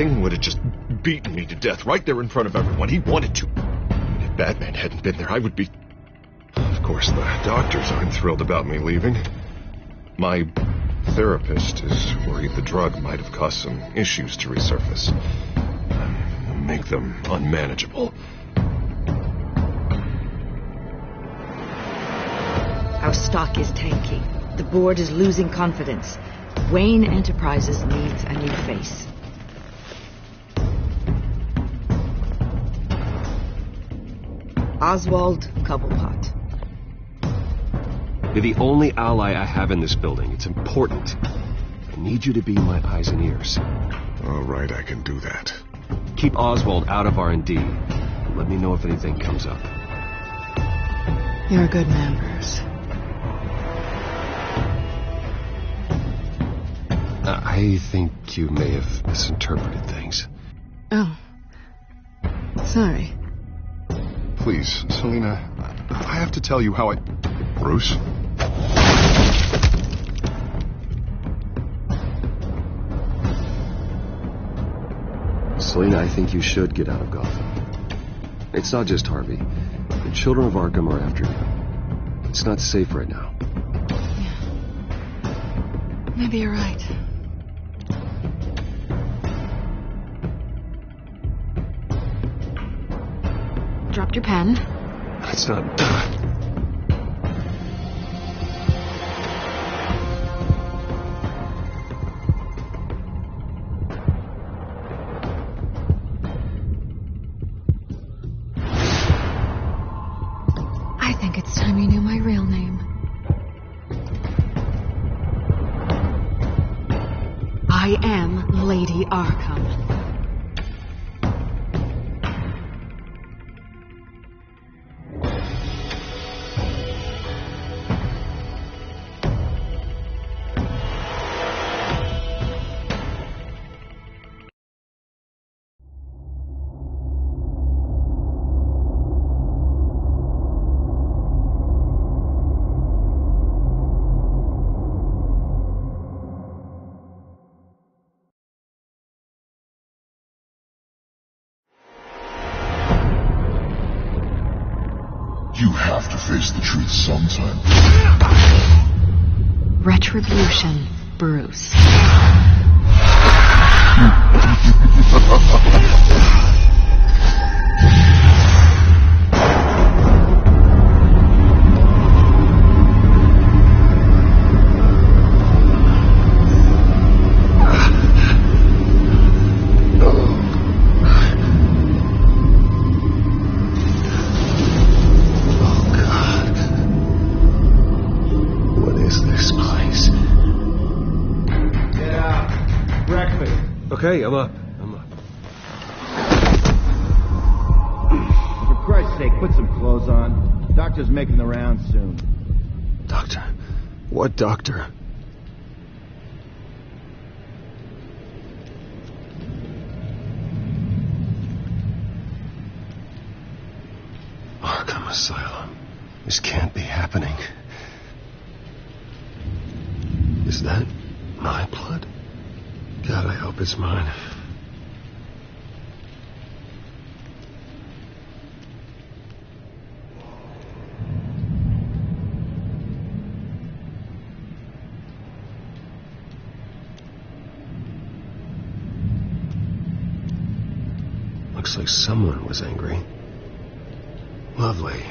anything, would have just beaten me to death right there in front of everyone. He wanted to. And if Batman hadn't been there, I would be... Of course, the doctors aren't thrilled about me leaving. My therapist is worried the drug might have caused some issues to resurface. Make them unmanageable. Our stock is tanking. The board is losing confidence. Wayne Enterprises needs a new face. Oswald Cobblepot. You're the only ally I have in this building. It's important. I need you to be my eyes and ears. All right, I can do that. Keep Oswald out of R&D. And let me know if anything comes up. You're a good man, Bruce. I think you may have misinterpreted things. Oh. Sorry. Please, Selina, I have to tell you how I... Bruce? Selina, I think you should get out of Gotham. It's not just Harvey. The children of Arkham are after you. It's not safe right now. Yeah. Maybe you're right. Dropped your pen. It's not... I think it's time you knew my real name. I am Lady Arkham. You have to face the truth sometime. Retribution, Bruce. Okay, I'm up. For Christ's sake, put some clothes on. Doctor's making the rounds soon. Doctor? What doctor? Arkham Asylum. This can't be happening. Is that my blood? God, I hope it's mine. Looks like someone was angry. Lovely.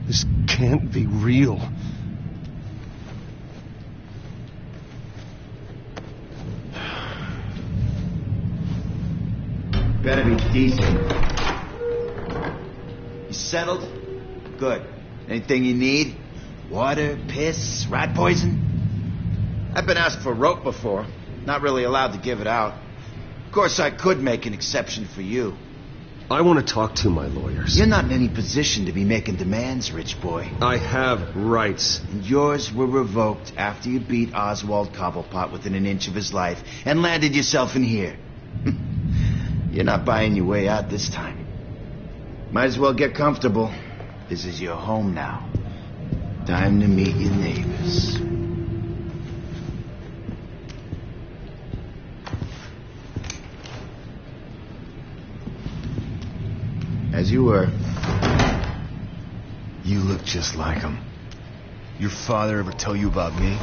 This can't be real. Better be decent. You settled? Good. Anything you need? Water, piss, rat poison? I've been asked for rope before. Not really allowed to give it out. Of course, I could make an exception for you. I want to talk to my lawyers. You're not in any position to be making demands, rich boy. I have rights. And yours were revoked after you beat Oswald Cobblepot within an inch of his life and landed yourself in here. You're not buying your way out this time. Might as well get comfortable. This is your home now. Time to meet your neighbors. As you were. You look just like him. Your father ever tell you about me?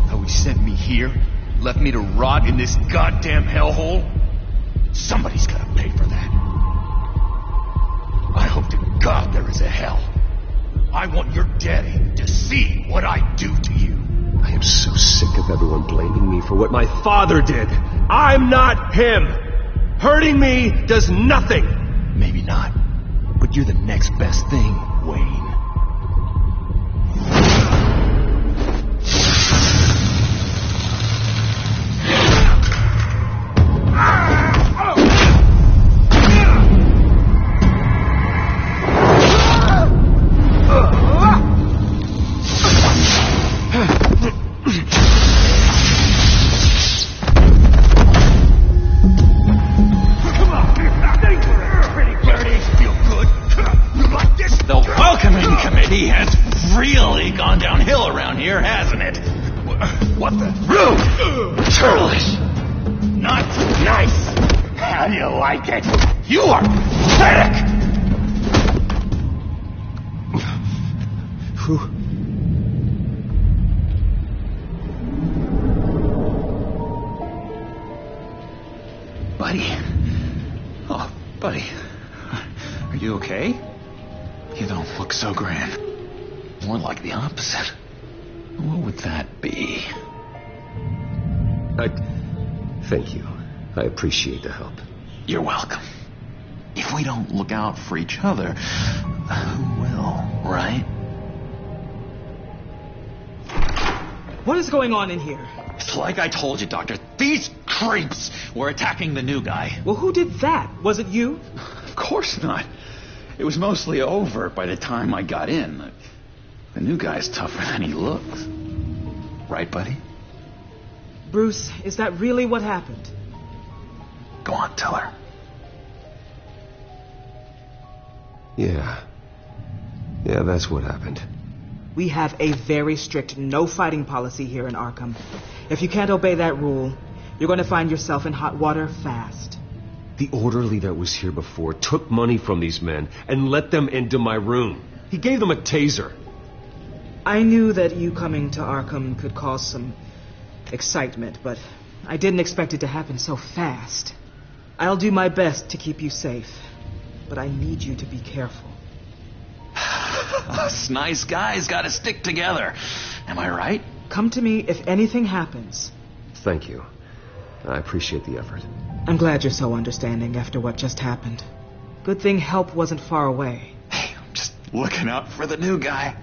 How he sent me here? Left me to rot in this goddamn hellhole? Somebody's gotta pay for that. I hope to God there is a hell. I want your daddy to see what I do to you. I am so sick of everyone blaming me for what my father did. I'm not him. Hurting me does nothing. Maybe not, but you're the next best thing, Wayne. What the? Rude! Churlish! Not nice! How do you like it? You are pathetic! Buddy. Oh, buddy. Are you okay? You don't look so grand. More like the opposite. What would that be? Thank you. I appreciate the help. You're welcome. If we don't look out for each other, who will, right? What is going on in here? It's like I told you, Doctor. These creeps were attacking the new guy. Well, who did that? Was it you? Of course not. It was mostly over by the time I got in. The new guy's tougher than he looks. Right, buddy? Bruce, is that really what happened? Go on, tell her. Yeah, that's what happened. We have a very strict no fighting policy here in Arkham. If you can't obey that rule, you're going to find yourself in hot water fast. The orderly that was here before took money from these men and let them into my room. He gave them a taser. I knew that you coming to Arkham could cause some excitement, but I didn't expect it to happen so fast. I'll do my best to keep you safe, but I need you to be careful. Us nice guys gotta stick together. Am I right? Come to me if anything happens. Thank you. I appreciate the effort. I'm glad you're so understanding after what just happened. Good thing help wasn't far away. Hey, I'm just looking out for the new guy.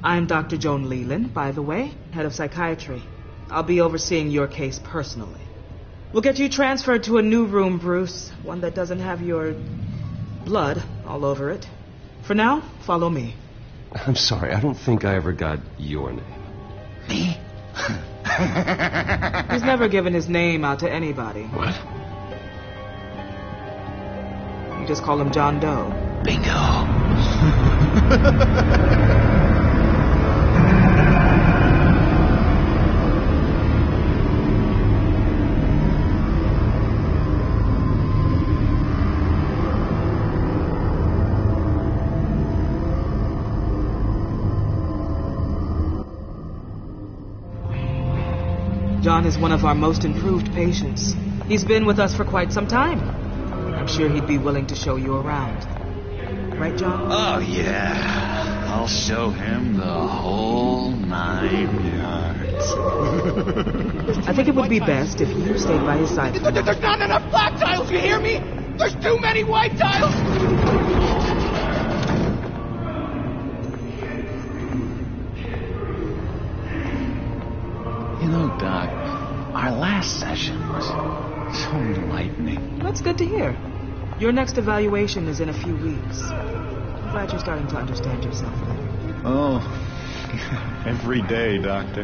I'm Dr. Joan Leland, by the way, head of psychiatry. I'll be overseeing your case personally. We'll get you transferred to a new room, Bruce. One that doesn't have your blood all over it. For now, follow me. I'm sorry, I don't think I ever got your name. Me? He's never given his name out to anybody. What? You just call him John Doe. Bingo. John is one of our most improved patients. He's been with us for quite some time. I'm sure he'd be willing to show you around. Right, John? Oh, yeah. I'll show him the whole 9 yards. I think it would be best if you stayed by his side. There's not enough black tiles, you hear me? There's too many white tiles! You know, Doc, our last session was so enlightening. That's good to hear. Your next evaluation is in a few weeks. I'm glad you're starting to understand yourself better. Oh, every day, Doctor.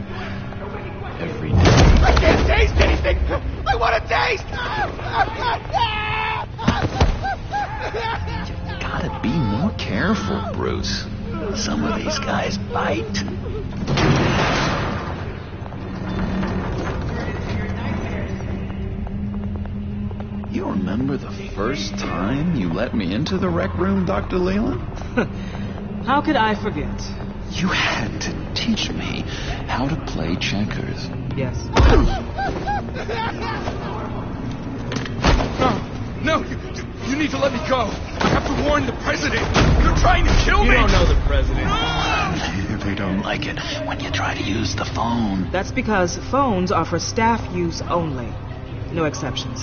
Every day. I can't taste anything! I want to taste! Gotta be more careful, Bruce. Some of these guys bite. You remember the first time you let me into the rec room, Dr. Leland? How could I forget? You had to teach me how to play checkers. Yes. No, you need to let me go. I have to warn the president. They're trying to kill me. You don't know the president. They don't like it when you try to use the phone. That's because phones are for staff use only. No exceptions.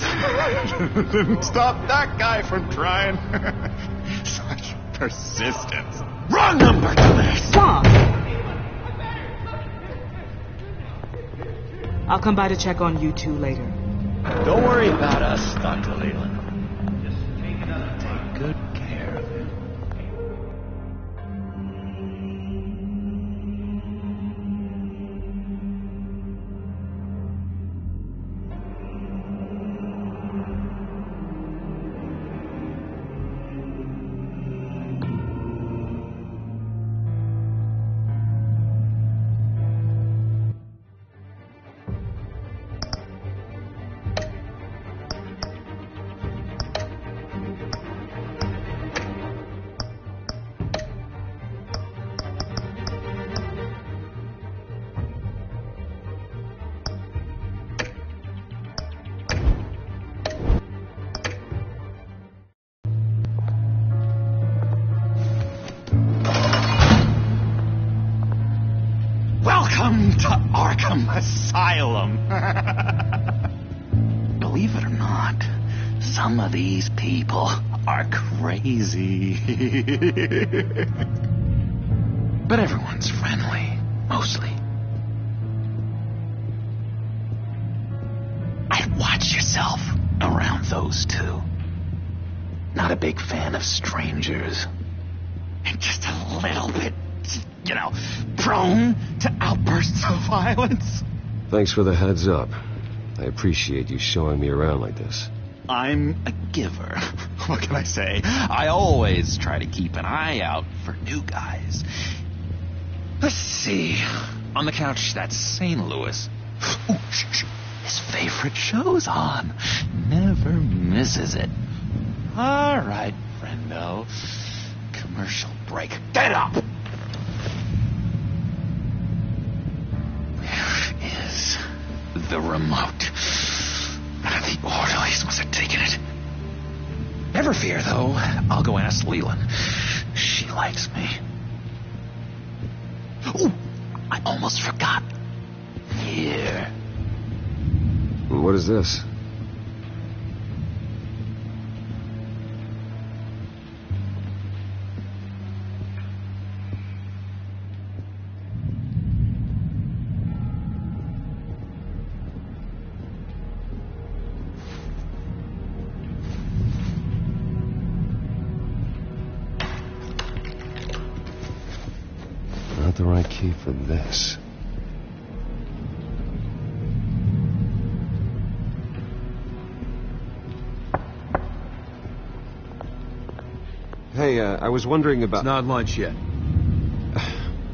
Didn't stop that guy from trying. Such persistence. Wrong number, dumbass. Stop! I'll come by to check on you two later. Don't worry about us, Dr. Leland. Just take good care of him. Welcome to Arkham Asylum. Believe it or not, some of these people are crazy. But everyone's friendly, mostly. I'd watch yourself around those two. Not a big fan of strangers. And just a little bit, prone to outbursts of violence. Thanks for the heads up. I appreciate you showing me around like this. I'm a giver. What can I say? I always try to keep an eye out for new guys. Let's see. On the couch, that's St. Louis. Ooh, shh. His favorite show's on. Never misses it. All right, friendo. Commercial break. Get up! Where is the remote? The orderlies must have taken it. Never fear, though. I'll go ask Leland. She likes me. Ooh, I almost forgot. Here. What is this? Not the right key for this. Hey, I was wondering about... It's not lunch yet.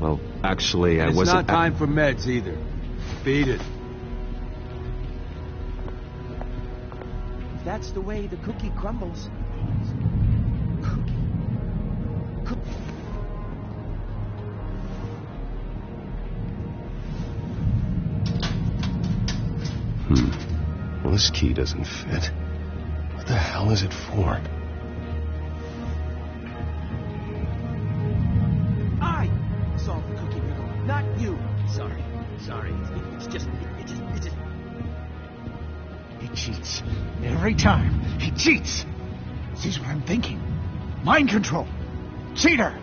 Well, actually, I It's wasn't... not time for meds either. Beat it. That's the way the cookie crumbles. Well, this key doesn't fit. What the hell is it for? I solved the cookie riddle, not you. Sorry. It cheats. Every time, it cheats. Sees what I'm thinking. Mind control. Cheater.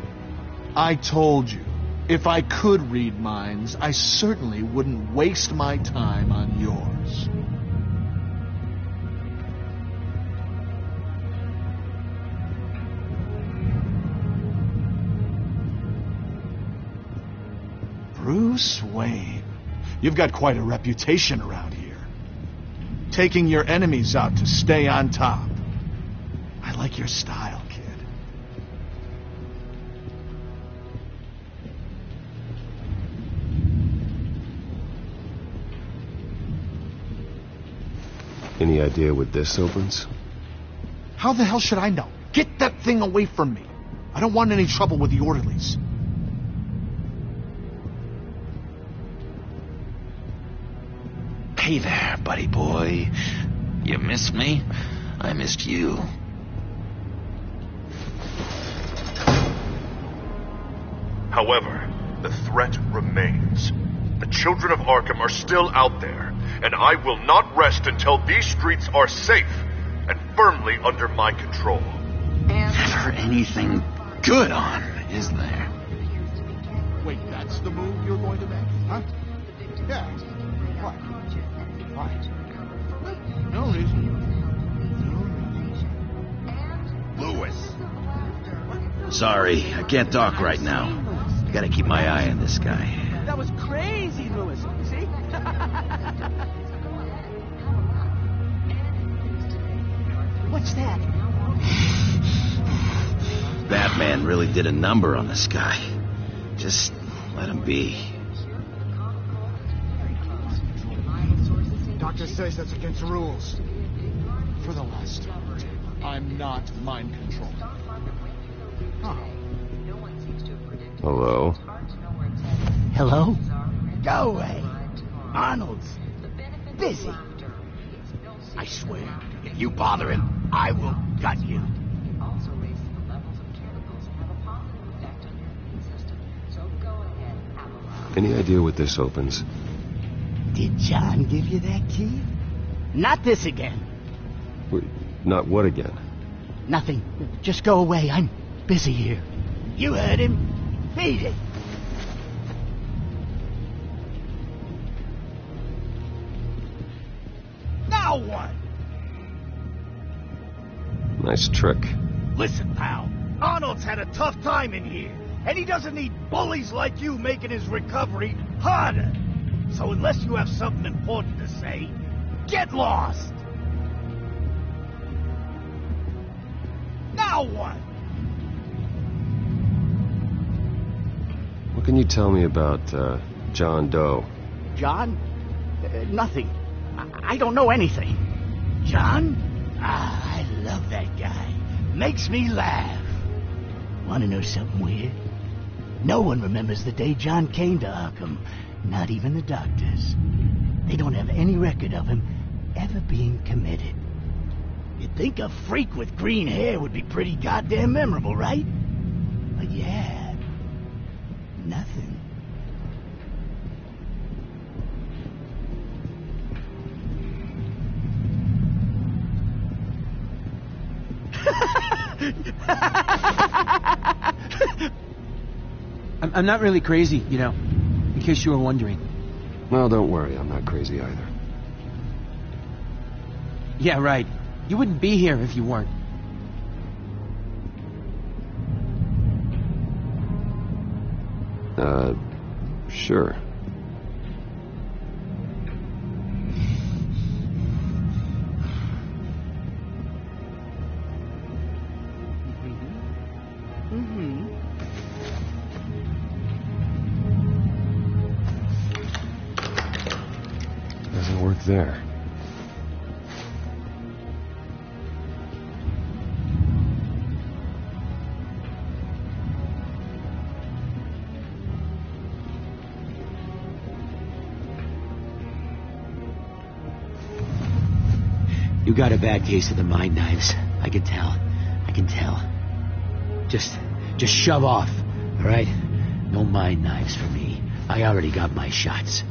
I told you, if I could read minds, I certainly wouldn't waste my time on yours. Bruce Wayne. You've got quite a reputation around here. Taking your enemies out to stay on top. I like your style, kid. Any idea what this opens? How the hell should I know? Get that thing away from me. I don't want any trouble with the orderlies. Hey there, buddy boy. You missed me? I missed you. However, the threat remains. The children of Arkham are still out there, and I will not rest until these streets are safe and firmly under my control. Never anything good on, is there? Wait, that's the move you're going to make? Huh? Yeah. What? Why? No reason. Lewis. Sorry, I can't talk right now. I gotta keep my eye on this guy. That was crazy, Lewis. See? What's that? Batman really did a number on this guy. Just let him be. Doctor says that's against the rules. For the last time, I'm not mind controlled. Oh. Hello? Hello? Go away. Arnold's busy. I swear, if you bother him, I will gut you. Any idea what this opens? Did John give you that key? Not this again. Wait, not what again? Nothing. Just go away. I'm busy here. You heard him. Beat it. Now what? Nice trick. Listen, pal. Arnold's had a tough time in here, and he doesn't need bullies like you making his recovery harder. So unless you have something important to say, get lost. Now what? What can you tell me about, John Doe? John? Nothing. I don't know anything. John? Ah, I love that guy. Makes me laugh. Want to know something weird? No one remembers the day John came to Arkham. Not even the doctors. They don't have any record of him ever being committed. You'd think a freak with green hair would be pretty goddamn memorable, right? But yeah, nothing. I'm not really crazy, you know, in case you were wondering. Well, don't worry, I'm not crazy either. Yeah, right. You wouldn't be here if you weren't. Sure. Doesn't work there. You got a bad case of the mind knives. I can tell. I can tell. Just shove off, all right? No mind knives for me. I already got my shots.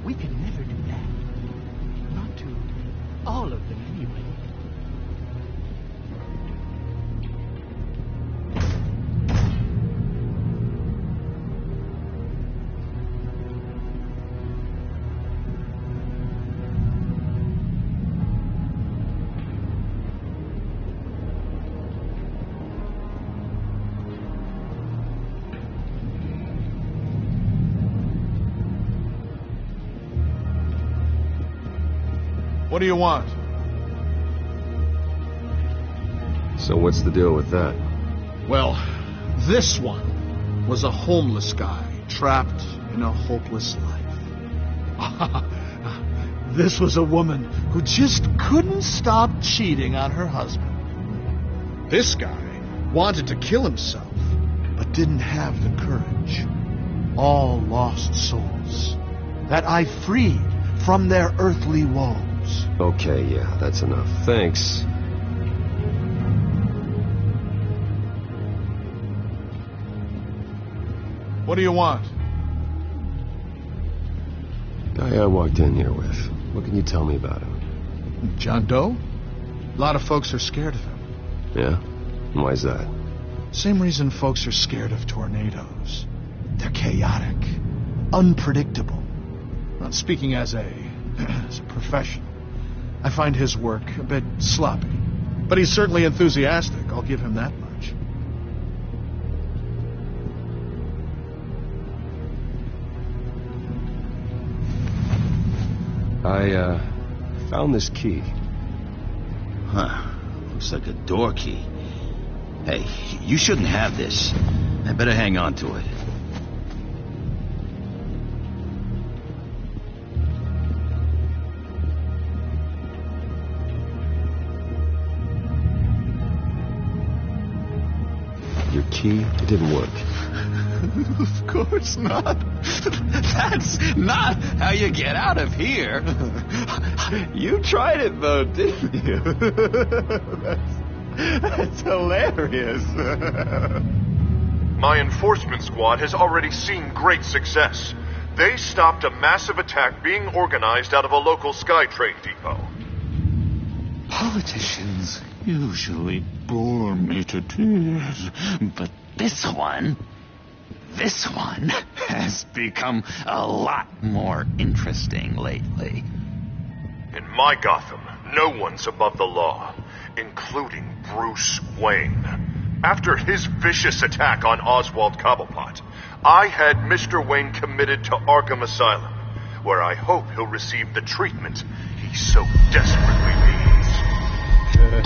We can never do that. Not to all of them, anyway. What do you want? So what's the deal with that? Well, this one was a homeless guy trapped in a hopeless life. This was a woman who just couldn't stop cheating on her husband. This guy wanted to kill himself, but didn't have the courage. All lost souls that I freed from their earthly woes. Okay, yeah, that's enough. Thanks. What do you want? Guy I walked in here with. What can you tell me about him? John Doe? A lot of folks are scared of him. Yeah? And why's that? Same reason folks are scared of tornadoes. They're chaotic, unpredictable. Not speaking as a professional, I find his work a bit sloppy. But he's certainly enthusiastic, I'll give him that much. I found this key. Huh. Looks like a door key. Hey, you shouldn't have this. I better hang on to it. Your key, it didn't work. Of course not. That's not how you get out of here. You tried it, though, didn't you? That's hilarious. My enforcement squad has already seen great success. They stopped a massive attack being organized out of a local SkyTrain depot. Politicians usually bore me to tears, but this one has become a lot more interesting lately. In my Gotham, no one's above the law, including Bruce Wayne. After his vicious attack on Oswald Cobblepot, I had Mr. Wayne committed to Arkham Asylum, where I hope he'll receive the treatment he so desperately needs.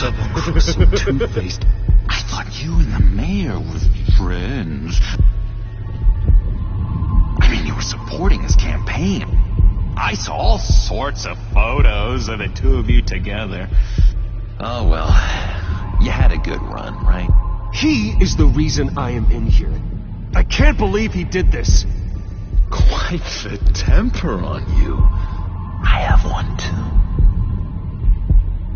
Double-crossing Two-Faced. I thought you and the mayor were friends. I mean, you were supporting his campaign. I saw all sorts of photos of the two of you together. Oh, well, you had a good run, right? He is the reason I am in here. I can't believe he did this. Quite the temper on you. I have one, too.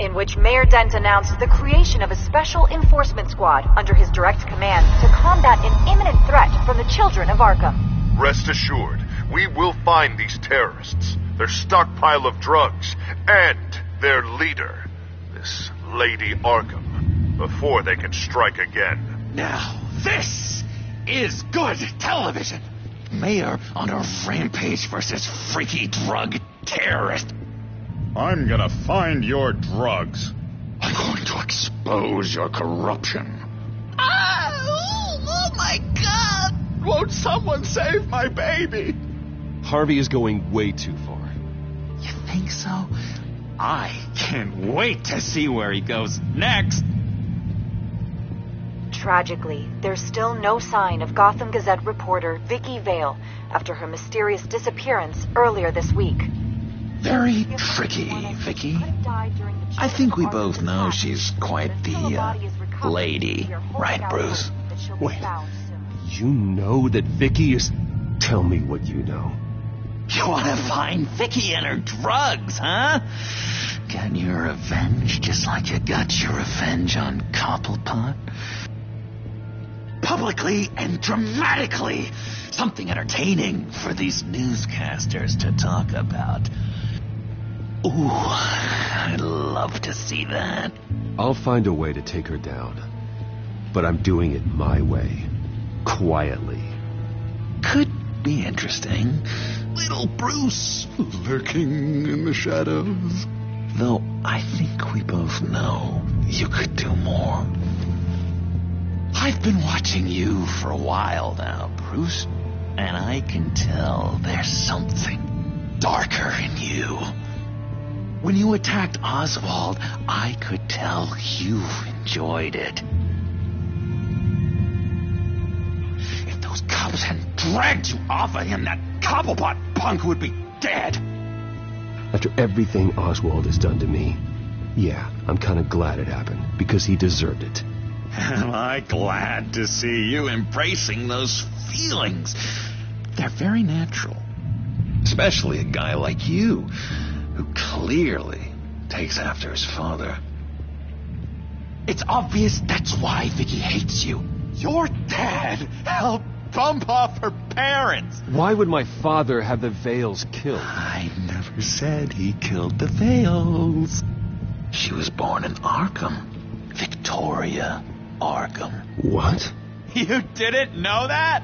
In which Mayor Dent announced the creation of a special enforcement squad under his direct command to combat an imminent threat from the children of Arkham. Rest assured, we will find these terrorists, their stockpile of drugs, and their leader, this Lady Arkham, before they can strike again. Now, this is good television. Mayor on a rampage versus freaky drug terrorist. I'm gonna find your drugs. I'm going to expose your corruption. Oh my God! Won't someone save my baby? Harvey is going way too far. You think so? I can't wait to see where he goes next. Tragically, there's still no sign of Gotham Gazette reporter Vicky Vale after her mysterious disappearance earlier this week. Very tricky, Vicky. I think we both know she's quite the, lady. Right, Bruce? Wait. You know that Vicky is... Tell me what you know. You want to find Vicky and her drugs, huh? Get your revenge just like you got your revenge on Cobblepot? Publicly and dramatically. Something entertaining for these newscasters to talk about. Ooh, I'd love to see that. I'll find a way to take her down. But I'm doing it my way. Quietly. Could be interesting. Little Bruce lurking in the shadows. Though I think we both know you could do more. I've been watching you for a while now, Bruce. And I can tell there's something darker in you. When you attacked Oswald, I could tell you enjoyed it. If those cops hadn't dragged you off of him, that Cobblepot punk would be dead. After everything Oswald has done to me, yeah, I'm kind of glad it happened, because he deserved it. Am I glad to see you embracing those feelings? They're very natural. Especially a guy like you, who clearly takes after his father. It's obvious that's why Vicky hates you. Your dad helped bump off her parents. Why would my father have the Vales killed? I never said he killed the Vales. She was born in Arkham. Victoria Arkham. What? You didn't know that?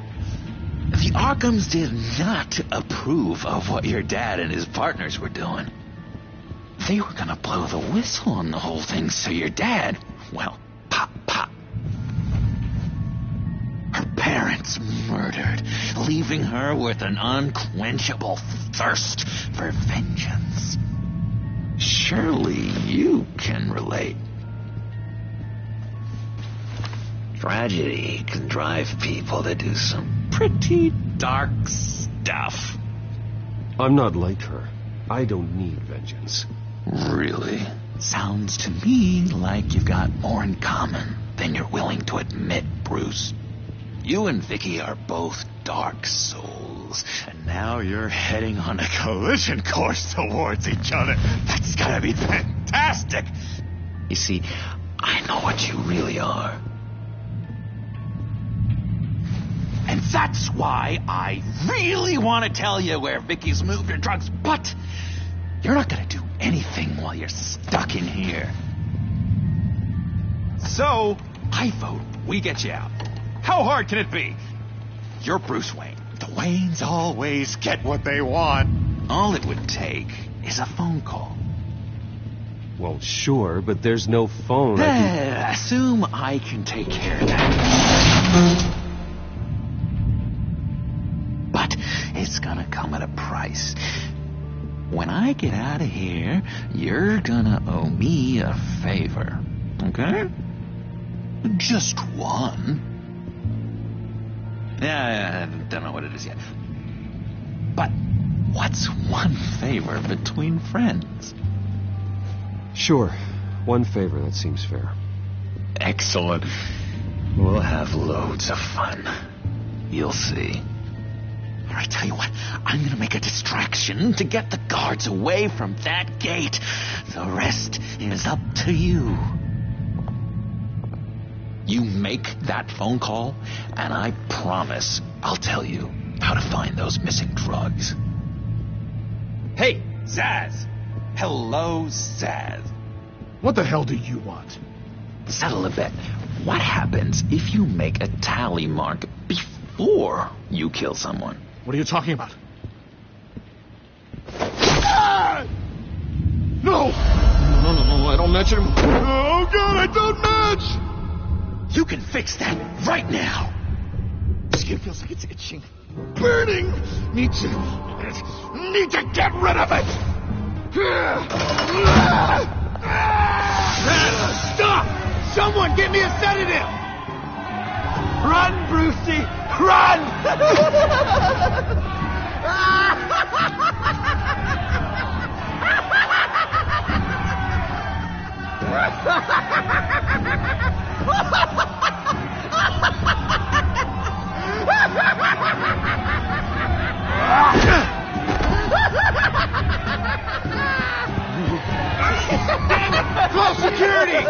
The Arkhams did not approve of what your dad and his partners were doing. They were gonna blow the whistle on the whole thing, so your dad, well, pop. Her parents murdered, leaving her with an unquenchable thirst for vengeance. Surely you can relate. Tragedy can drive people to do some pretty dark stuff. I'm not like her. I don't need vengeance. Really? Sounds to me like you've got more in common than you're willing to admit, Bruce. You and Vicky are both dark souls, and now you're heading on a collision course towards each other. That's gotta be fantastic! You see, I know what you really are. And that's why I really want to tell you where Vicky's moved her drugs, but you're not gonna do anything while you're stuck in here. So, I vote we get you out. How hard can it be? You're Bruce Wayne. The Waynes always get what they want. All it would take is a phone call. Well, sure, but there's no phone. Assume I can take care of that. But it's gonna come at a price. When I get out of here, you're gonna owe me a favor. Okay? Just one. Yeah, I don't know what it is yet. But what's one favor between friends? Sure. One favor, that seems fair. Excellent. We'll have loads of fun. You'll see. All right, tell you what. I'm gonna make a distraction to get the guards away from that gate. The rest is up to you. You make that phone call, and I promise I'll tell you how to find those missing drugs. Hey, Zsasz! Hello, Zsasz. What the hell do you want? Settle a bet. What happens if you make a tally mark before you kill someone? What are you talking about? Ah! No! No, I don't match him. Oh, God, I don't match! You can fix that right now. Skin feels like it's itching. Burning! Need to get rid of it! Stop! Someone get me a sedative! Run, Brucey! Run! Call security!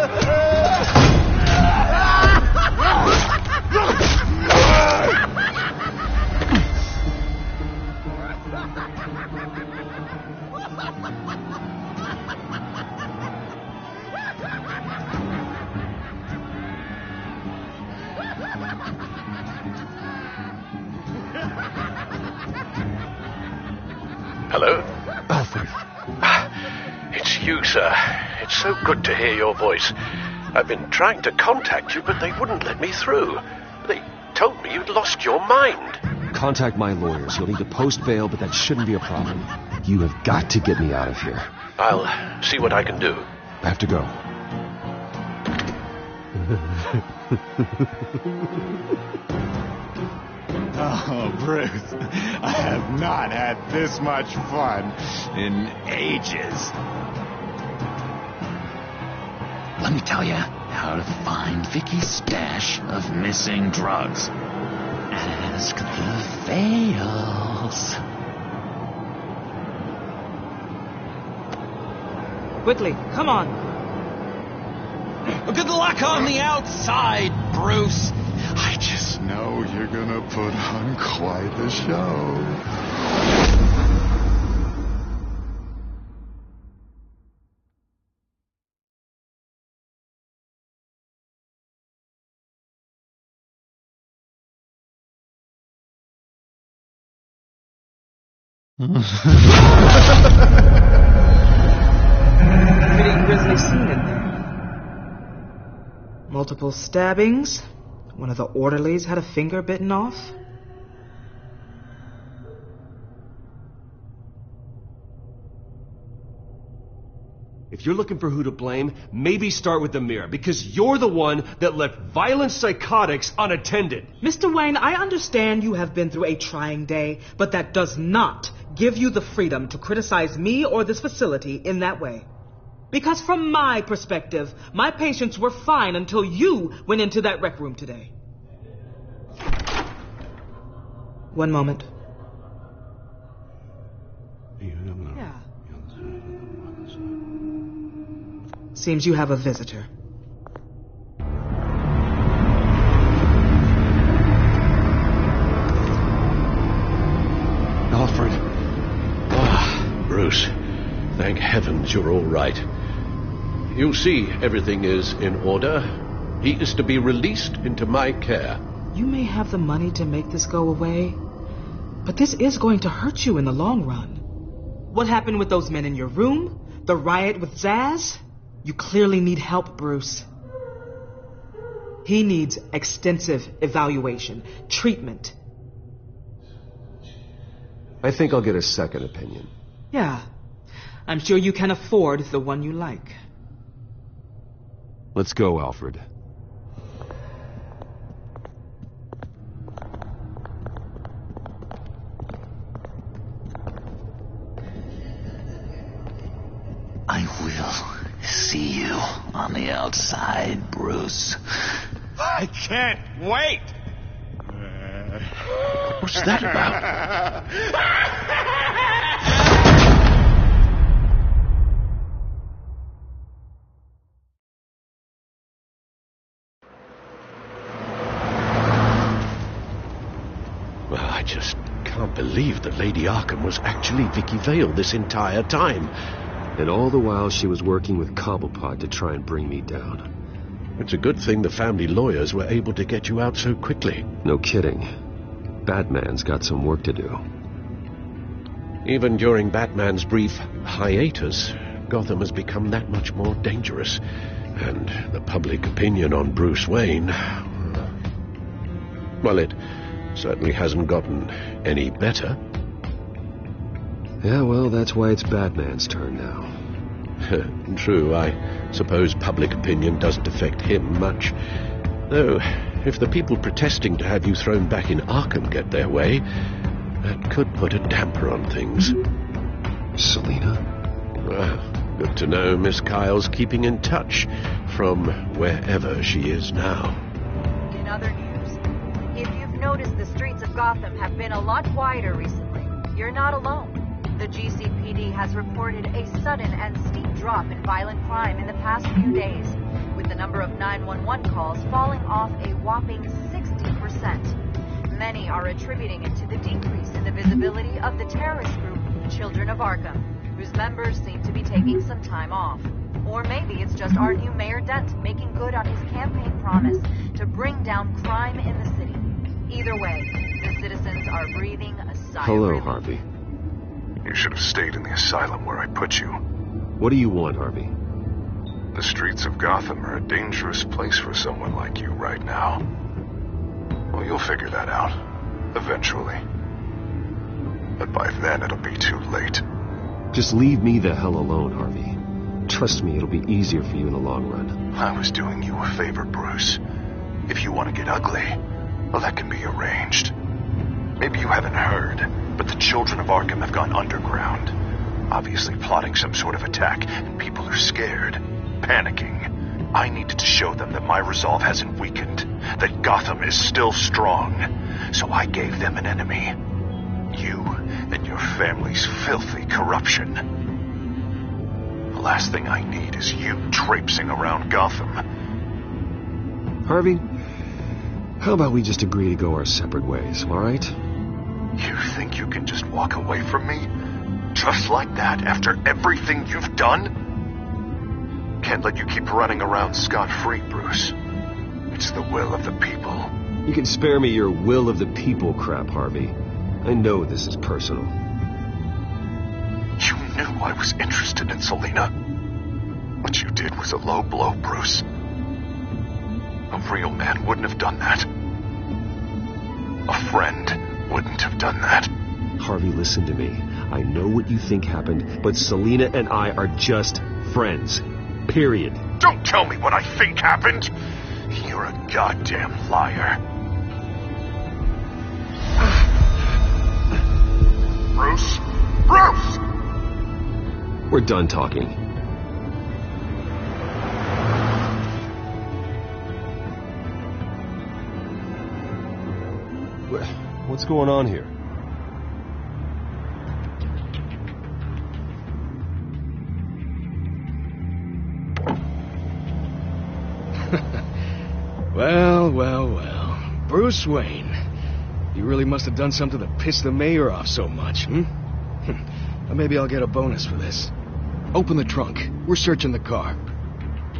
Hello? Alfred. It's you, sir. It's so good to hear your voice. I've been trying to contact you, but they wouldn't let me through. They told me you'd lost your mind. Contact my lawyers. You'll need to post bail, but that shouldn't be a problem. You have got to get me out of here. I'll see what I can do. I have to go. Oh, Bruce, I have not had this much fun in ages. Let me tell you how to find Vicky's stash of missing drugs. Ask the Vales. Quickly, come on. Good luck on the outside, Bruce. I just know you're gonna put on quite the show. Pretty grisly scene in there. Multiple stabbings. One of the orderlies had a finger bitten off. If you're looking for who to blame, maybe start with the mirror, because you're the one that left violent psychotics unattended. Mr. Wayne, I understand you have been through a trying day, but that does not give you the freedom to criticize me or this facility in that way. Because from my perspective, my patients were fine until you went into that rec room today. One moment. Yeah. Seems you have a visitor. Alfred. Ah, Bruce. Thank heavens you're all right. You see, everything is in order. He is to be released into my care. You may have the money to make this go away, but this is going to hurt you in the long run. What happened with those men in your room? The riot with Zaz? You clearly need help, Bruce. He needs extensive evaluation, treatment. I think I'll get a second opinion. Yeah. I'm sure you can afford the one you like. Let's go, Alfred. I will see you on the outside, Bruce. I can't wait! What's that about? Well, I just can't believe that Lady Arkham was actually Vicky Vale this entire time. And all the while she was working with Cobblepot to try and bring me down. It's a good thing the family lawyers were able to get you out so quickly. No kidding. Batman's got some work to do. Even during Batman's brief hiatus, Gotham has become that much more dangerous. And the public opinion on Bruce Wayne... well, it certainly hasn't gotten any better. Yeah, well, that's why it's Batman's turn now. True, I suppose public opinion doesn't affect him much. Though, if the people protesting to have you thrown back in Arkham get their way, that could put a damper on things. Selina? Well, good to know Miss Kyle's keeping in touch from wherever she is now. In other news, if you've noticed, the streets of Gotham have been a lot quieter recently. You're not alone. The GCPD has reported a sudden and steep drop in violent crime in the past few days, with the number of 911 calls falling off a whopping 60%. Many are attributing it to the decrease in the visibility of the terrorist group Children of Arkham, whose members seem to be taking some time off. Or maybe it's just our new Mayor Dent making good on his campaign promise to bring down crime in the city. Either way, the citizens are breathing a sigh of relief. Hello, Harvey. You should have stayed in the asylum where I put you. What do you want, Harvey? The streets of Gotham are a dangerous place for someone like you right now. Well, you'll figure that out. Eventually. But by then it'll be too late. Just leave me the hell alone, Harvey. Trust me, it'll be easier for you in the long run. I was doing you a favor, Bruce. If you want to get ugly, well, that can be arranged. Maybe you haven't heard, but the children of Arkham have gone underground. Obviously plotting some sort of attack, and people are scared, panicking. I needed to show them that my resolve hasn't weakened, that Gotham is still strong. So I gave them an enemy. You and your family's filthy corruption. The last thing I need is you traipsing around Gotham. Harvey, how about we just agree to go our separate ways, all right? You think you can just walk away from me? Just like that, after everything you've done? Can't let you keep running around scot-free, Bruce. It's the will of the people. You can spare me your will of the people crap, Harvey. I know this is personal. You knew I was interested in Selina. What you did was a low blow, Bruce. A real man wouldn't have done that. A friend wouldn't have done that. Harvey, listen to me. I know what you think happened, but Selina and I are just friends. Period. Don't tell me what I think happened! You're a goddamn liar. Bruce? Bruce! We're done talking. What's going on here? Well. Bruce Wayne. You really must have done something to piss the mayor off so much, Well, maybe I'll get a bonus for this. Open the trunk. We're searching the car.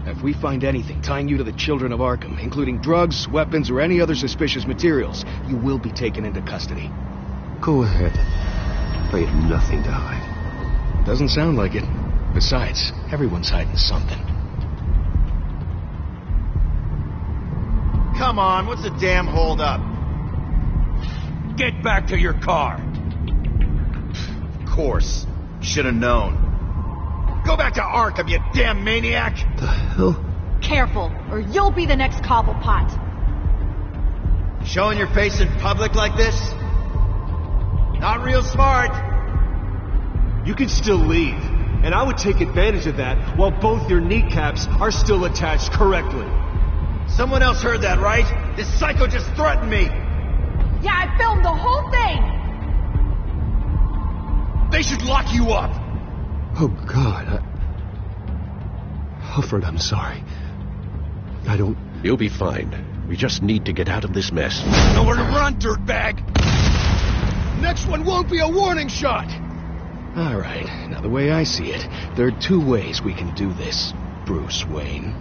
If we find anything tying you to the children of Arkham, including drugs, weapons, or any other suspicious materials, you will be taken into custody. Go ahead. I have nothing to hide. Doesn't sound like it. Besides, everyone's hiding something. Come on, what's the damn holdup? Get back to your car. Of course. Should have known. Go back to Arkham, you damn maniac! The hell? Careful, or you'll be the next Cobblepot. Showing your face in public like this? Not real smart. You can still leave, and I would take advantage of that while both your kneecaps are still attached correctly. Someone else heard that, right? This psycho just threatened me! Yeah, I filmed the whole thing! They should lock you up! Oh, God. Alfred, I'm sorry. I don't... You'll be fine. We just need to get out of this mess. Nowhere to run, dirtbag! Next one won't be a warning shot! All right, now the way I see it, there are two ways we can do this, Bruce Wayne.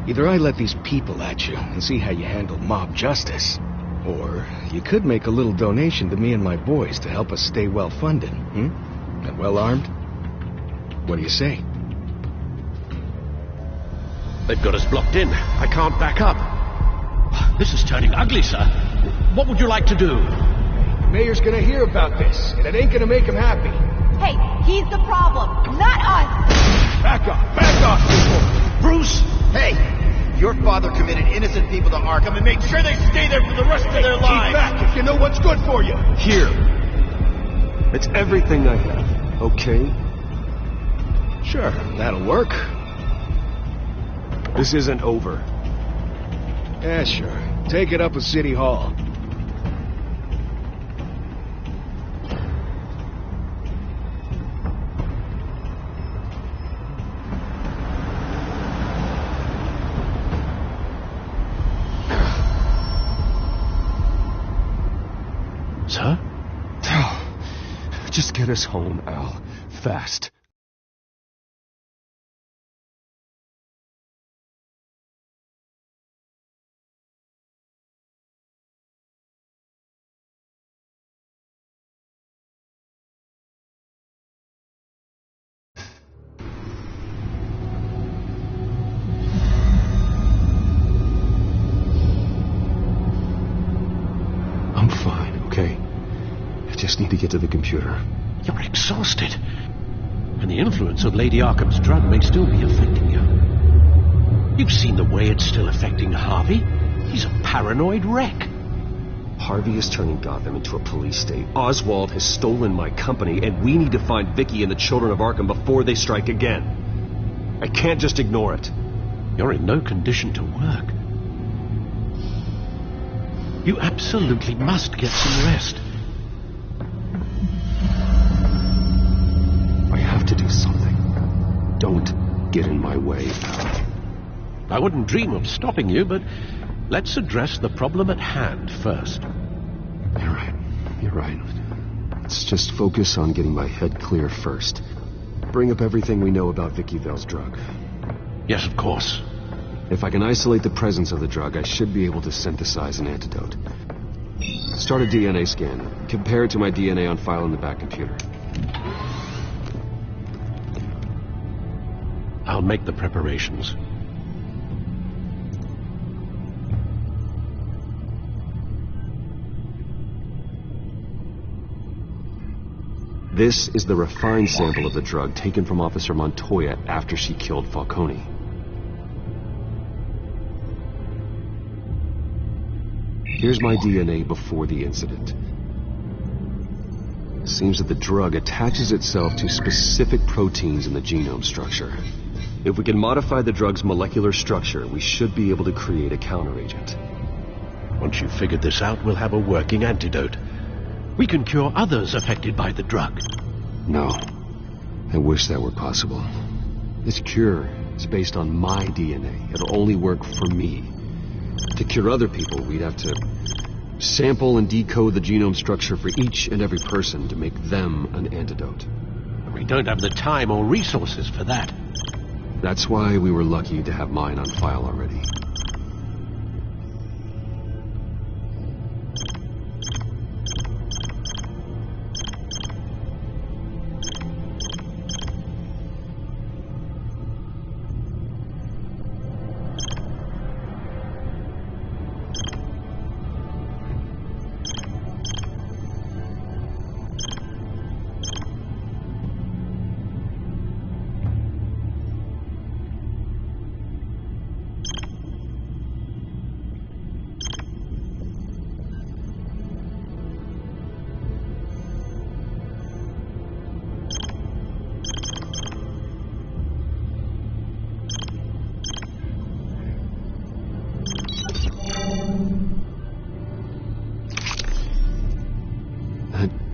Either I let these people at you and see how you handle mob justice, or you could make a little donation to me and my boys to help us stay well-funded, and well-armed. What do you say? They've got us blocked in. I can't back up. This is turning ugly, sir. What would you like to do? The mayor's gonna hear about this, and it ain't gonna make him happy. Hey, he's the problem, not us! Back off, people! Bruce! Hey! Your father committed innocent people to Arkham and made sure they stay there for the rest of their lives! Keep back if you know what's good for you! Here. It's everything I have, okay? Sure, that'll work. This isn't over. Yeah, sure. Take it up with City Hall. Sir? Just get us home, Al. Fast. I'm fine, okay? I just need to get to the computer. You're exhausted. And the influence of Lady Arkham's drug may still be affecting you. You've seen the way it's still affecting Harvey. He's a paranoid wreck. Harvey is turning Gotham into a police state. Oswald has stolen my company, and we need to find Vicky and the children of Arkham before they strike again. I can't just ignore it. You're in no condition to work. You absolutely must get some rest. I have to do something. Don't get in my way, pal. I wouldn't dream of stopping you, but let's address the problem at hand first. You're right. Let's just focus on getting my head clear first. Bring up everything we know about Vicky Vale's drug. Yes, of course. If I can isolate the presence of the drug, I should be able to synthesize an antidote. Start a DNA scan. Compare it to my DNA on file in the back computer. I'll make the preparations. This is the refined sample of the drug taken from Officer Montoya after she killed Falcone. Here's my DNA before the incident. Seems that the drug attaches itself to specific proteins in the genome structure. If we can modify the drug's molecular structure, we should be able to create a counteragent. Once you've figured this out, we'll have a working antidote. We can cure others affected by the drug. No. I wish that were possible. This cure is based on my DNA. It'll only work for me. To cure other people, we'd have to sample and decode the genome structure for each and every person to make them an antidote. We don't have the time or resources for that. That's why we were lucky to have mine on file already.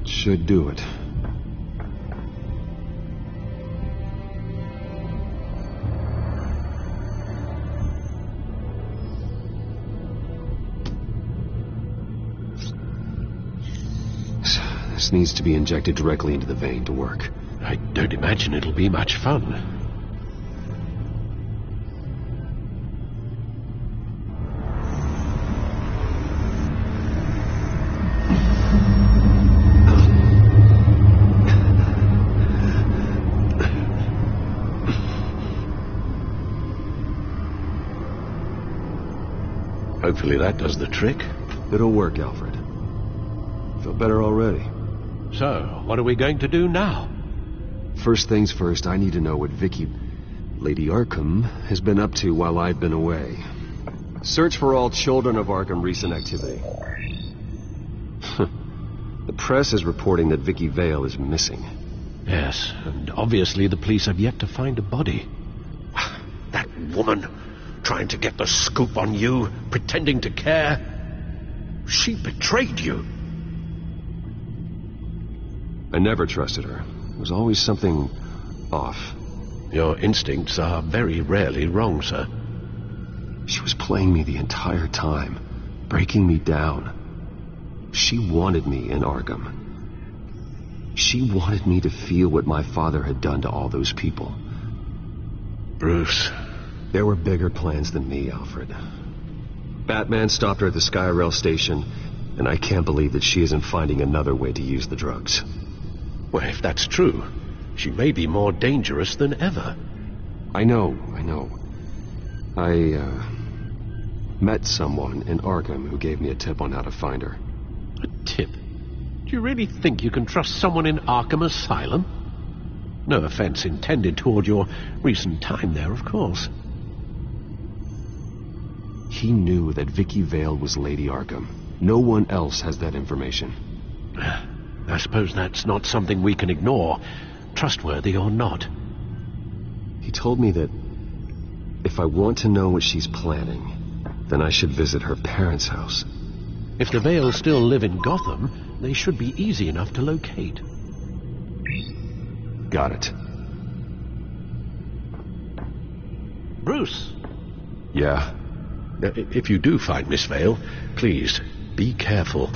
Should do it. This needs to be injected directly into the vein to work. I don't imagine it'll be much fun. Hopefully that does the trick. It'll work, Alfred. Feel better already. So, what are we going to do now? First things first, I need to know what Vicky, Lady Arkham, has been up to while I've been away. Search for all children of Arkham recent activity. The press is reporting that Vicky Vale is missing. Yes, and obviously the police have yet to find a body. That woman, trying to get the scoop on you, pretending to care. She betrayed you. I never trusted her. There was always something off. Your instincts are very rarely wrong, sir. She was playing me the entire time, breaking me down. She wanted me in Arkham. She wanted me to feel what my father had done to all those people. Bruce. There were bigger plans than me, Alfred. Batman stopped her at the Skyrail station, and I can't believe that she isn't finding another way to use the drugs. Well, if that's true, she may be more dangerous than ever. I know. I met someone in Arkham who gave me a tip on how to find her. A tip? Do you really think you can trust someone in Arkham Asylum? No offense intended toward your recent time there, of course. He knew that Vicky Vale was Lady Arkham. No one else has that information. I suppose that's not something we can ignore, trustworthy or not. He told me that if I want to know what she's planning, then I should visit her parents' house. If the Vales still live in Gotham, they should be easy enough to locate. Got it. Bruce? Yeah? If you do find Miss Vale, please, be careful.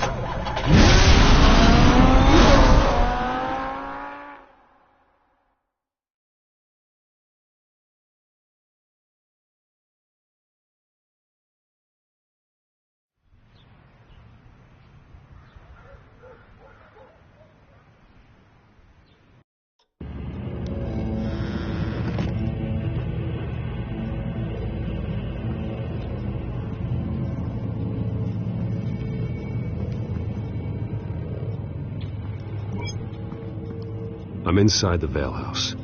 I'm inside the Vale house.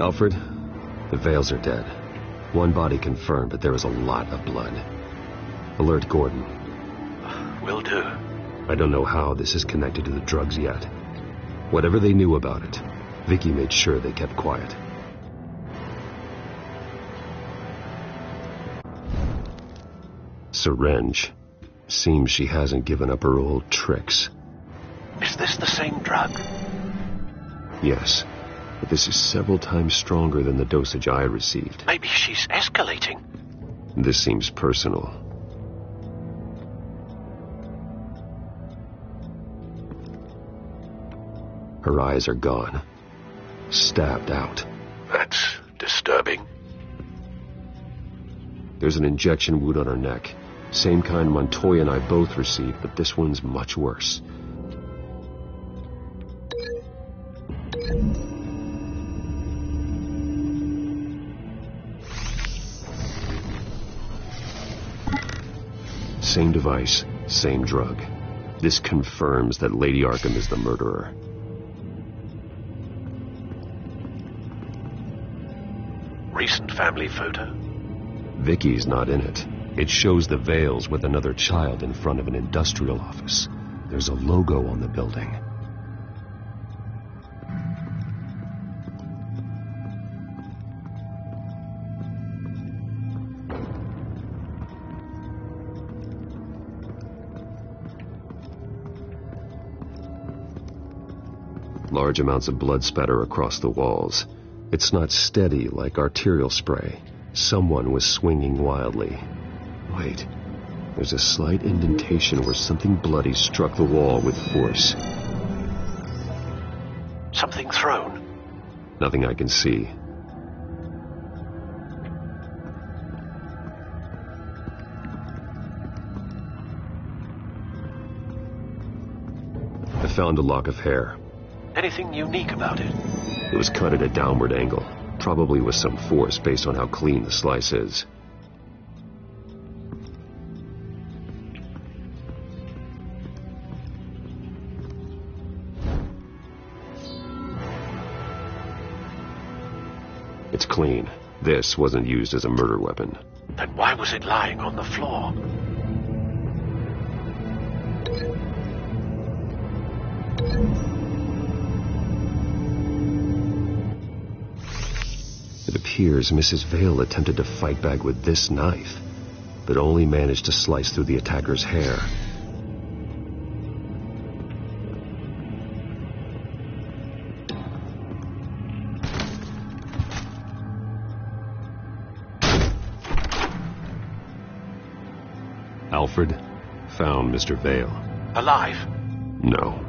Alfred, the Vales are dead. One body confirmed, but there is a lot of blood. Alert Gordon. Will do. I don't know how this is connected to the drugs yet. Whatever they knew about it, Vicky made sure they kept quiet. Syringe. Seems she hasn't given up her old tricks. Is this the same drug? Yes, but this is several times stronger than the dosage I received. Maybe she's escalating. This seems personal. Her eyes are gone. Stabbed out. That's disturbing. There's an injection wound on her neck. Same kind Montoya and I both received, but this one's much worse. Same device, same drug. This confirms that Lady Arkham is the murderer. Recent family photo? Vicky's not in it. It shows the Vales with another child in front of an industrial office. There's a logo on the building. Large amounts of blood spatter across the walls. It's not steady like arterial spray. Someone was swinging wildly. Wait, there's a slight indentation where something bloody struck the wall with force. Something thrown? Nothing I can see. I found a lock of hair. Anything unique about it? It was cut at a downward angle, probably with some force based on how clean the slice is. It's clean. This wasn't used as a murder weapon. Then why was it lying on the floor? It appears Mrs. Vale attempted to fight back with this knife, but only managed to slice through the attacker's hair. Alfred found Mr. Vale. Alive? No.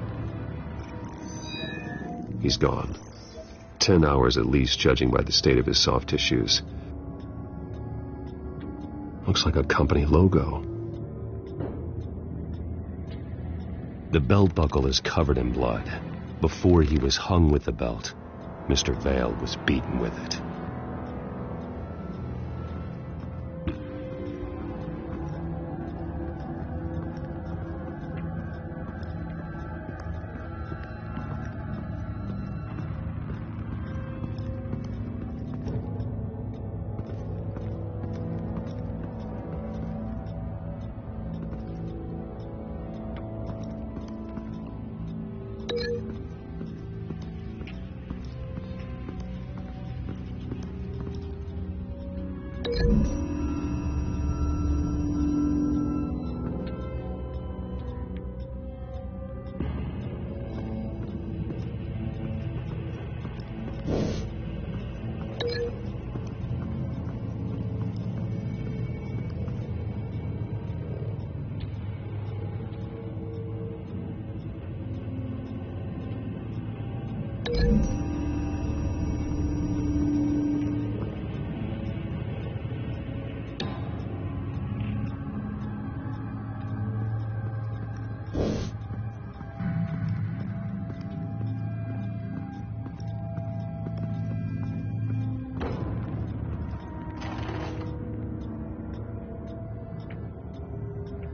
He's gone. 10 hours at least, judging by the state of his soft tissues. Looks like a company logo. The belt buckle is covered in blood. Before he was hung with the belt, Mr. Vale was beaten with it.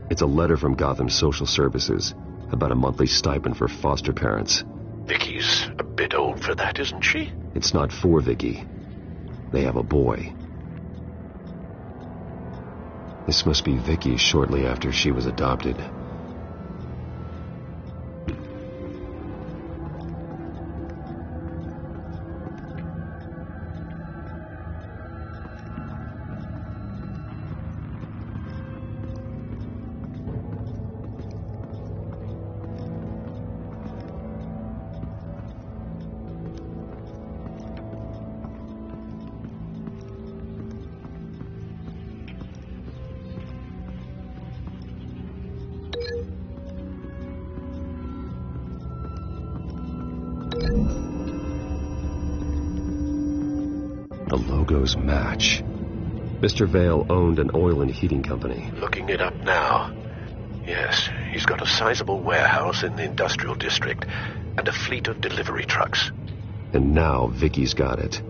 It's a letter from Gotham Social Services about a monthly stipend for foster parents. Vicky's a bit old for that, isn't she? It's not for Vicky. They have a boy. This must be Vicky shortly after she was adopted. The logos match. Mr. Vale owned an oil and heating company. Looking it up now. Yes, he's got a sizable warehouse in the industrial district and a fleet of delivery trucks. And now Vicky's got it.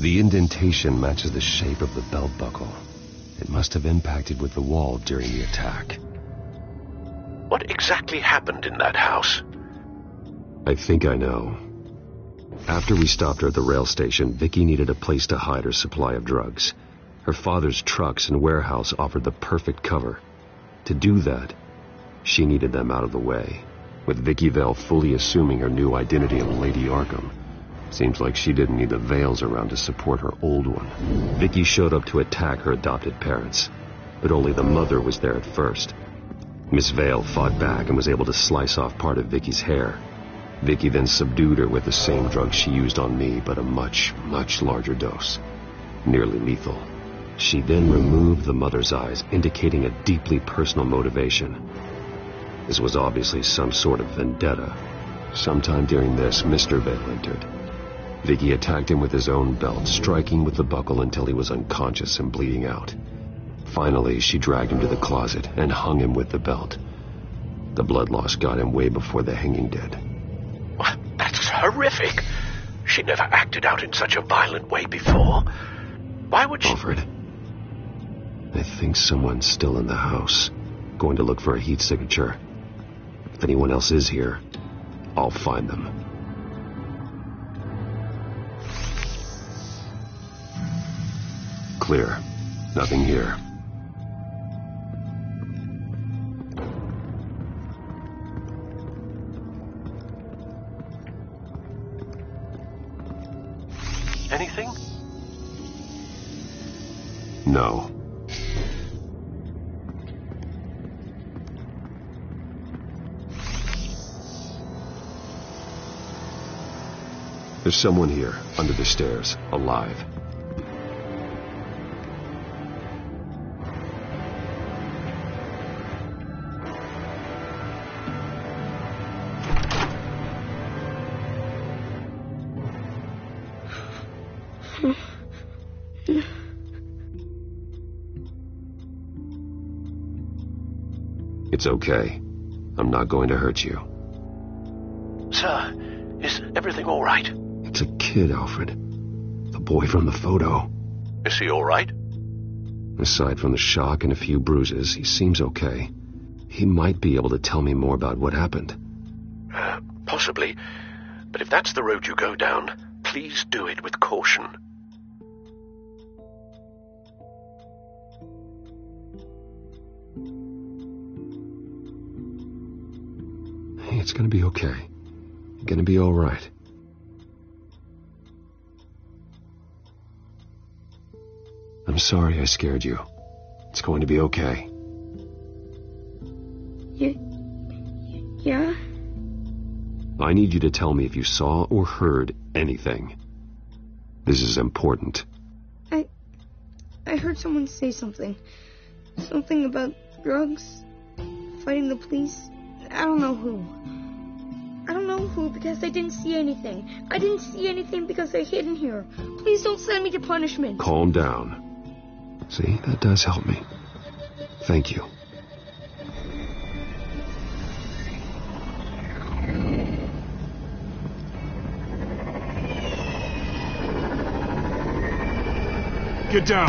The indentation matches the shape of the belt buckle. It must have impacted with the wall during the attack. What exactly happened in that house? I think I know. After we stopped her at the rail station, Vicky needed a place to hide her supply of drugs. Her father's trucks and warehouse offered the perfect cover. To do that, she needed them out of the way, with Vicky Vale fully assuming her new identity of Lady Arkham. Seems like she didn't need the Vales around to support her old one. Vicky showed up to attack her adopted parents, but only the mother was there at first. Miss Vale fought back and was able to slice off part of Vicky's hair. Vicky then subdued her with the same drug she used on me, but a much, much larger dose. Nearly lethal. She then removed the mother's eyes, indicating a deeply personal motivation. This was obviously some sort of vendetta. Sometime during this, Mr. Vale entered. Vicky attacked him with his own belt, striking with the buckle until he was unconscious and bleeding out. Finally, she dragged him to the closet and hung him with the belt. The blood loss got him way before the hanging did. What? That's horrific. She never acted out in such a violent way before. Why would she... Alfred, I think someone's still in the house, going to look for a heat signature. If anyone else is here, I'll find them. Clear. Nothing here. Anything? No. There's someone here, under the stairs, alive. It's okay. I'm not going to hurt you. Sir, is everything all right? It's a kid, Alfred. The boy from the photo. Is he all right? Aside from the shock and a few bruises, he seems okay. He might be able to tell me more about what happened. Possibly. But if that's the road you go down, please do it with caution. Hey, it's gonna be okay. Gonna be all right. I'm sorry I scared you. It's going to be okay. Yeah? I need you to tell me if you saw or heard anything. This is important. I heard someone say something. Something about drugs, fighting the police. I don't know who. I don't know who because I didn't see anything. I didn't see anything because I hid in here. Please don't send me to punishment. Calm down. See, that does help me. Thank you. Get down.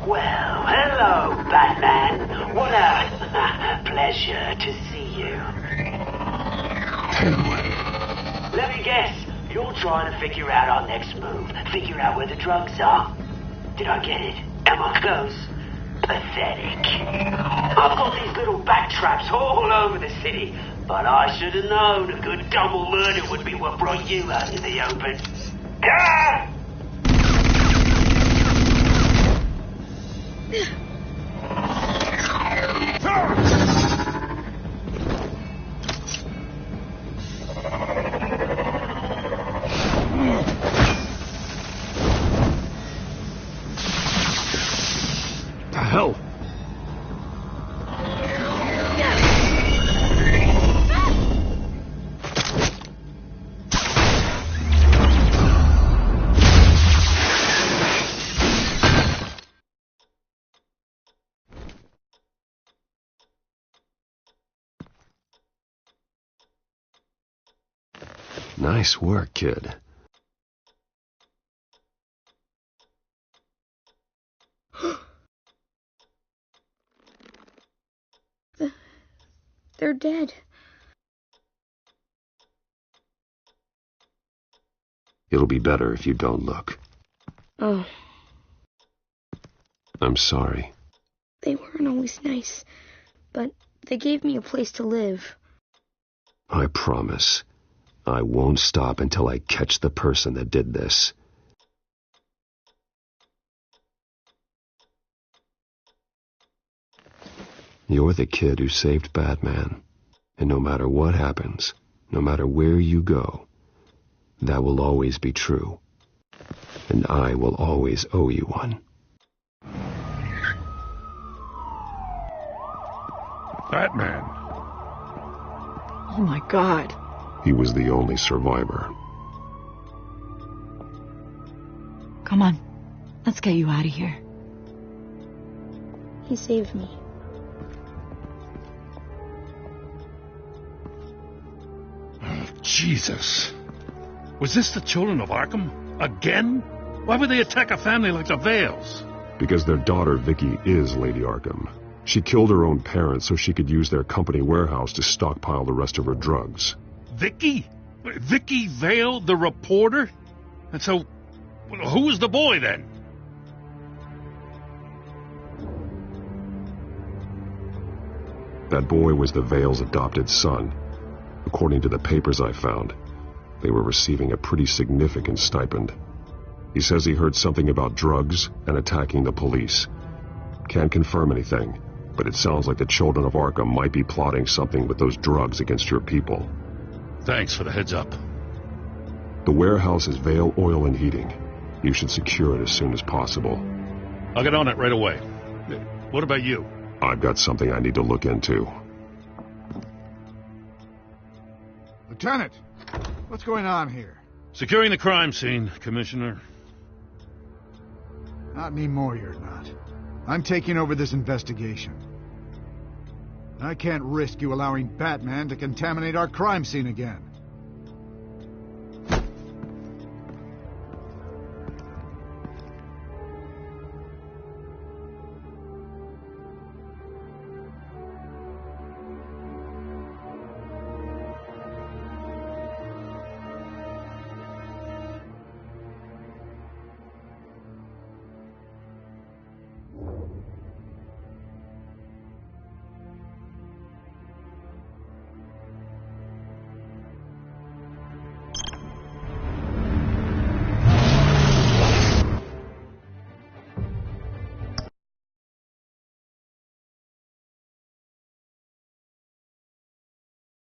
Well, hello, Batman. What a pleasure to see you. Let me guess. You're trying to figure out our next move. Figure out where the drugs are. Did I get it? Am I close? Pathetic. I've got these little bat traps all over the city, but I should have known a good double murder would be what brought you out in the open. Ah! The hell? Nice work, kid. They're dead. It'll be better if you don't look. Oh. I'm sorry. They weren't always nice, but they gave me a place to live. I promise. I won't stop until I catch the person that did this. You're the kid who saved Batman. And no matter what happens, no matter where you go, that will always be true. And I will always owe you one. Batman. Oh my God. He was the only survivor. Come on. Let's get you out of here. He saved me. Jesus. Was this the children of Arkham? Again? Why would they attack a family like the Vales? Because their daughter, Vicky, is Lady Arkham. She killed her own parents so she could use their company warehouse to stockpile the rest of her drugs. Vicky? Vicky Vale, the reporter? And so, who was the boy then? That boy was the Vale's adopted son. According to the papers I found, they were receiving a pretty significant stipend. He says he heard something about drugs and attacking the police. Can't confirm anything, But it sounds like the Children of Arkham might be plotting something with those drugs against your people. Thanks for the heads up. The warehouse is Vale Oil and Heating. You should secure it as soon as possible. I'll get on it right away. What about you? I've got something I need to look into. Lieutenant, what's going on here? Securing the crime scene, Commissioner. Not anymore, you're not. I'm taking over this investigation. I can't risk you allowing Batman to contaminate our crime scene again.